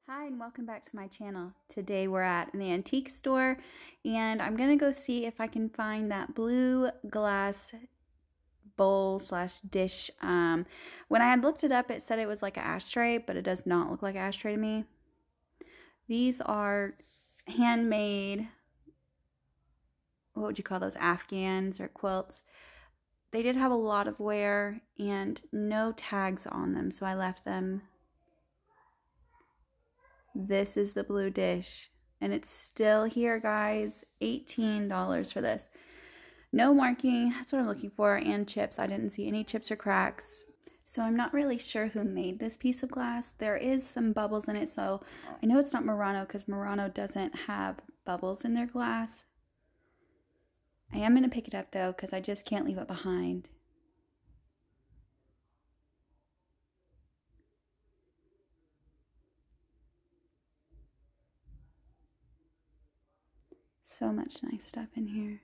Hi and welcome back to my channel. Today we're at an antique store and I'm gonna go see if I can find that blue glass bowl slash dish. When I had looked it up, it said it was like an ashtray, but it does not look like an ashtray to me. These are handmade, what would you call those, Afghans or quilts. They did have a lot of wear and no tags on them, so I left them. This is the blue dish, and it's still here, guys. $18 for this. No marking, that's what I'm looking for, and chips. I didn't see any chips or cracks. So I'm not really sure who made this piece of glass. There is some bubbles in it, so I know it's not Murano because Murano doesn't have bubbles in their glass. I am going to pick it up though because I just can't leave it behind. So much nice stuff in here.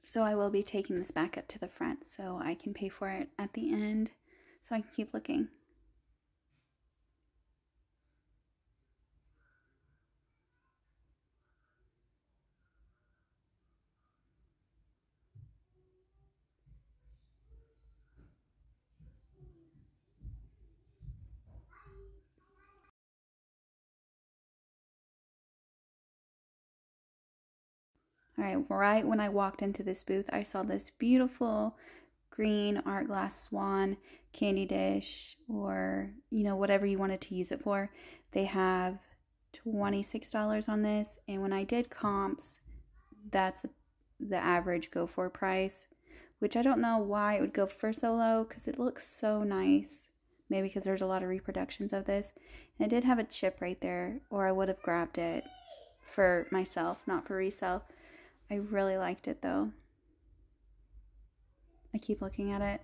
So I will be taking this back up to the front so I can pay for it at the end so I can keep looking. Alright, right when I walked into this booth, I saw this beautiful green art glass swan candy dish, or, you know, whatever you wanted to use it for. They have $26 on this, and when I did comps, that's the average go for price, which I don't know why it would go for so low, because it looks so nice. Maybe because there's a lot of reproductions of this. And it did have a chip right there, or I would have grabbed it for myself, not for resale. I really liked it though. I keep looking at it.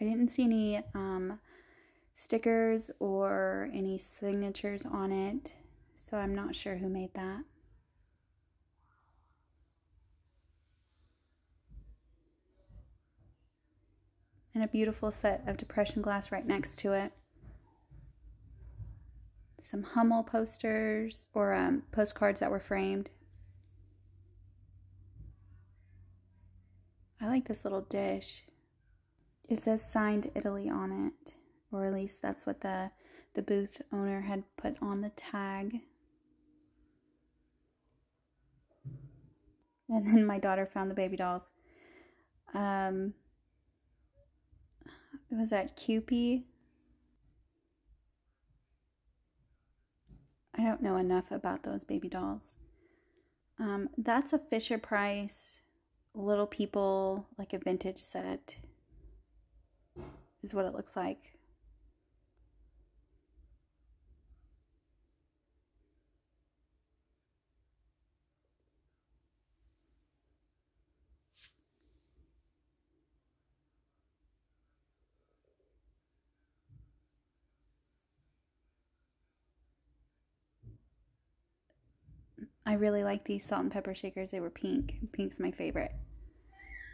I didn't see any stickers or any signatures on it, so I'm not sure who made that. And a beautiful set of depression glass right next to it. Some Hummel posters or postcards that were framed. I like this little dish. It says signed Italy on it, or at least that's what the booth owner had put on the tag. And then my daughter found the baby dolls. Was that Kewpie? I don't know enough about those baby dolls. That's a Fisher Price Little People, like a vintage set, is what it looks like. I really like these salt and pepper shakers. They were pink. Pink's my favorite.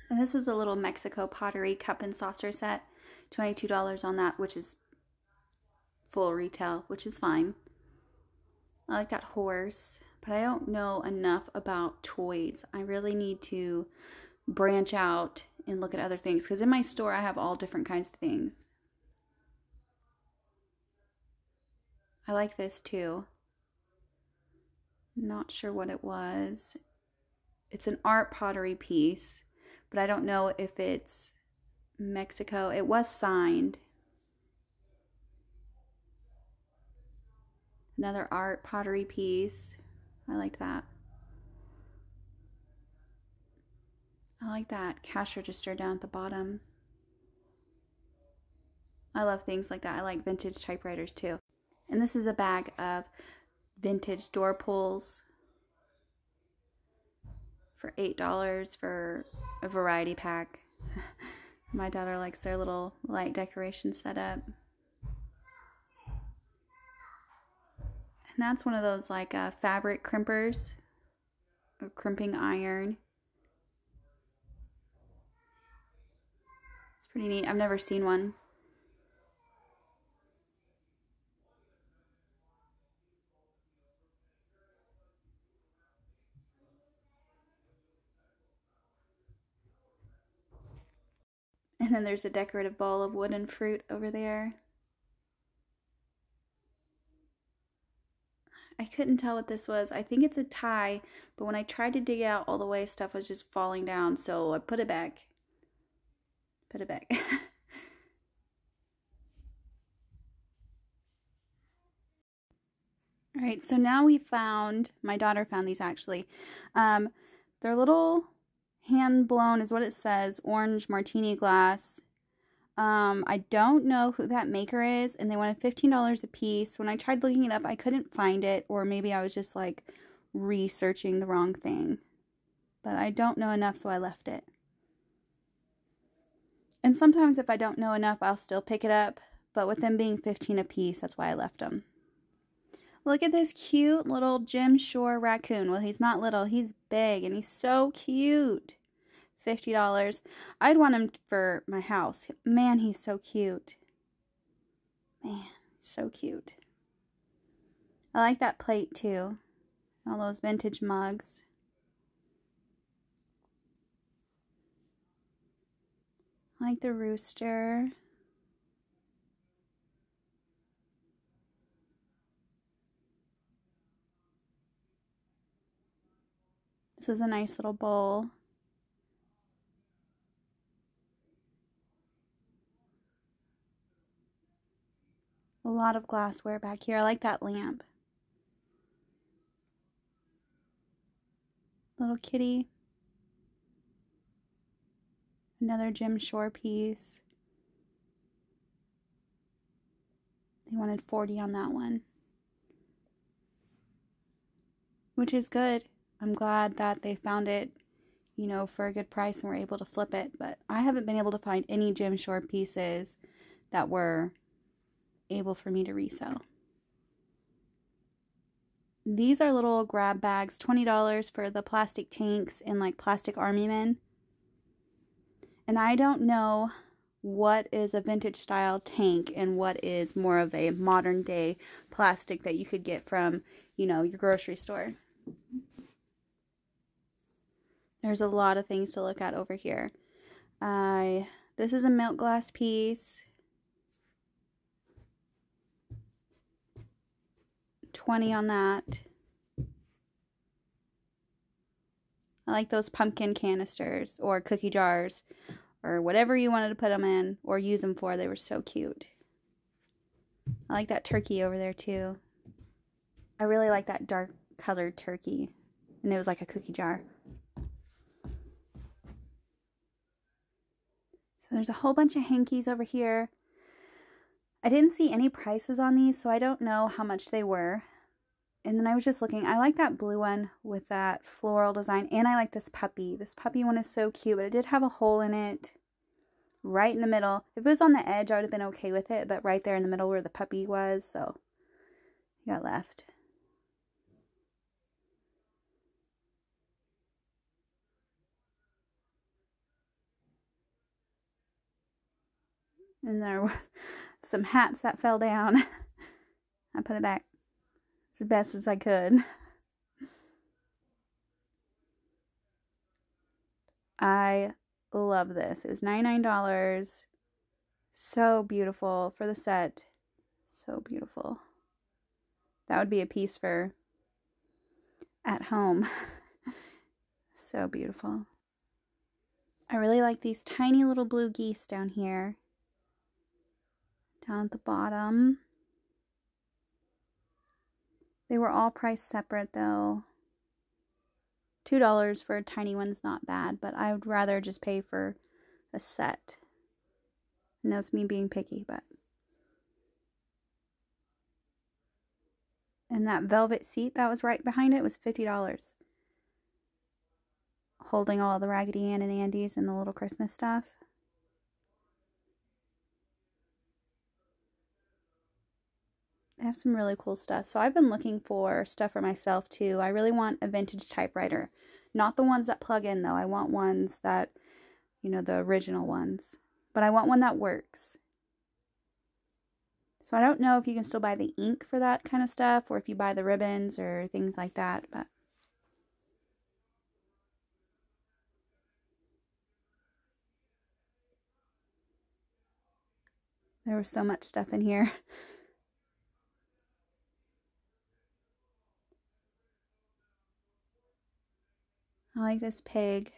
And this was a little Mexico pottery cup and saucer set. $22 on that, which is full retail, which is fine. I like that horse, but I don't know enough about toys. I really need to branch out and look at other things, because in my store I have all different kinds of things. I like this too. Not sure what it was. It's an art pottery piece, but I don't know if it's Mexico. It was signed. Another art pottery piece. I like that. I like that cash register down at the bottom. I love things like that. I like vintage typewriters too. And this is a bag of vintage door pulls for $8 for a variety pack. My daughter likes their little light decoration setup. And that's one of those like fabric crimpers, or crimping iron. It's pretty neat. I've never seen one. And then there's a decorative bowl of wooden fruit over there. I couldn't tell what this was. I think it's a tie, but when I tried to dig out all the way, stuff was just falling down, so I put it back. Put it back. All right, so now we found, my daughter found these actually. They're little hand blown is what it says, orange martini glass. I don't know who that maker is, and they wanted $15 a piece. When I tried looking it up, I couldn't find it, or maybe I was just like researching the wrong thing. But I don't know enough, so I left it. And sometimes if I don't know enough, I'll still pick it up, but with them being 15 a piece, that's why I left them. Look at this cute little Jim Shore raccoon. Well, he's not little, he's big, and he's so cute. $50. I'd want him for my house. Man, he's so cute. Man, so cute. I like that plate too. All those vintage mugs. I like the rooster. This is a nice little bowl. A lot of glassware back here. I like that lamp. Little kitty. Another Jim Shore piece. They wanted 40 on that one. Which is good. I'm glad that they found it, you know, for a good price and were able to flip it. But I haven't been able to find any Jim Shore pieces that were able for me to resell. These are little grab bags, $20 for the plastic tanks and like plastic army men. And I don't know what is a vintage style tank and what is more of a modern day plastic that you could get from, you know, your grocery store. There's a lot of things to look at over here. This is a milk glass piece. $20 on that. I like those pumpkin canisters or cookie jars or whatever you wanted to put them in or use them for. They were so cute. I like that turkey over there too. I really like that dark colored turkey. And it was like a cookie jar. So there's a whole bunch of hankies over here. I didn't see any prices on these, so I don't know how much they were. And then I was just looking. I like that blue one with that floral design. And I like this puppy. This puppy one is so cute, but it did have a hole in it right in the middle. If it was on the edge, I would have been okay with it. But right there in the middle where the puppy was, so he got left. And there were some hats that fell down. I put it back as best as I could. I love this. It was $99. So beautiful for the set. So beautiful. That would be a piece for at home. So beautiful. I really like these tiny little blue geese down here. Down at the bottom. They were all priced separate though. $2 for a tiny one's not bad, but I would rather just pay for a set. And that's me being picky, but. And that velvet seat that was right behind it was $50. Holding all the Raggedy Ann and Andy's and the little Christmas stuff. They have some really cool stuff. So I've been looking for stuff for myself too. I really want a vintage typewriter. Not the ones that plug in though. I want ones that, you know, the original ones. But I want one that works. So I don't know if you can still buy the ink for that kind of stuff, or if you buy the ribbons or things like that, but there was so much stuff in here. I like this pig.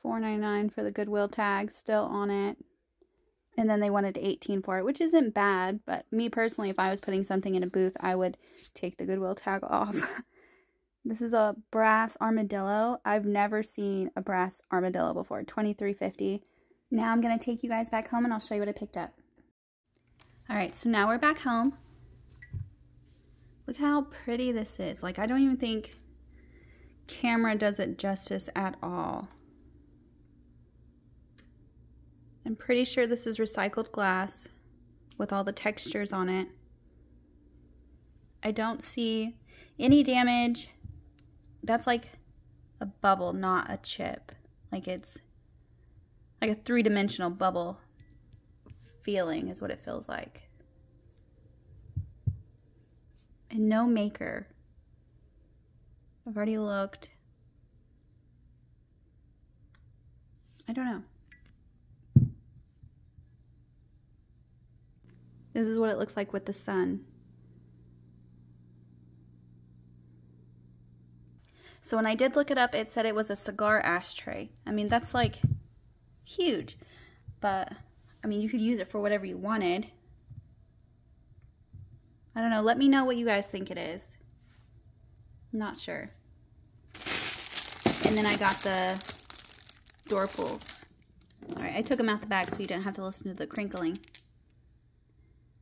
$4.99 for the Goodwill tag still on it. And then they wanted $18 for it, which isn't bad, but me personally, if I was putting something in a booth, I would take the Goodwill tag off. This is a brass armadillo. I've never seen a brass armadillo before. $23.50. Now I'm going to take you guys back home and I'll show you what I picked up. Alright, so now we're back home. Look how pretty this is. Like, I don't even think camera does it justice at all. I'm pretty sure this is recycled glass with all the textures on it. I don't see any damage. That's like a bubble, not a chip. Like, it's like a three-dimensional bubble feeling is what it feels like. And no maker. I've already looked. I don't know. This is what it looks like with the sun. So when I did look it up, it said it was a cigar ashtray. I mean, that's like huge. But, I mean, you could use it for whatever you wanted. I don't know. Let me know what you guys think it is. Not sure. And then I got the door pulls. Alright, I took them out the bag so you didn't have to listen to the crinkling.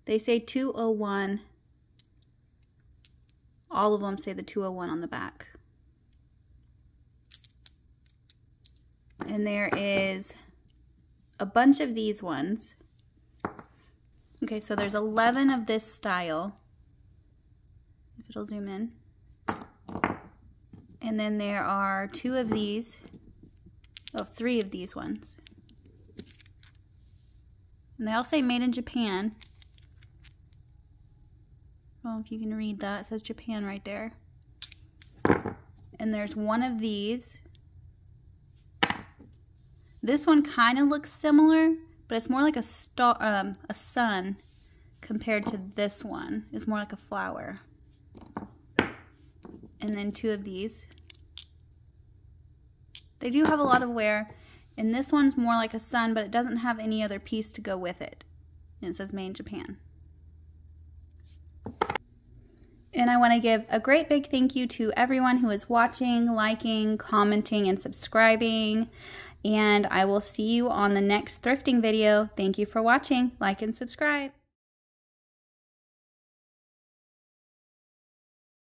They say 201. All of them say the 201 on the back. And there is a bunch of these ones. Okay, so there's 11 of this style. If it'll zoom in. And then there are 2 of these. Oh, 3 of these ones. And they all say made in Japan. Well, if you can read that, it says Japan right there. And there's 1 of these. This one kind of looks similar, but it's more like a star, a sun, compared to this one. It's more like a flower. And then 2 of these. They do have a lot of wear, and this one's more like a sun, but it doesn't have any other piece to go with it. And it says made in Japan. And I want to give a great big thank you to everyone who is watching, liking, commenting, and subscribing. And I will see you on the next thrifting video. Thank you for watching. Like and subscribe.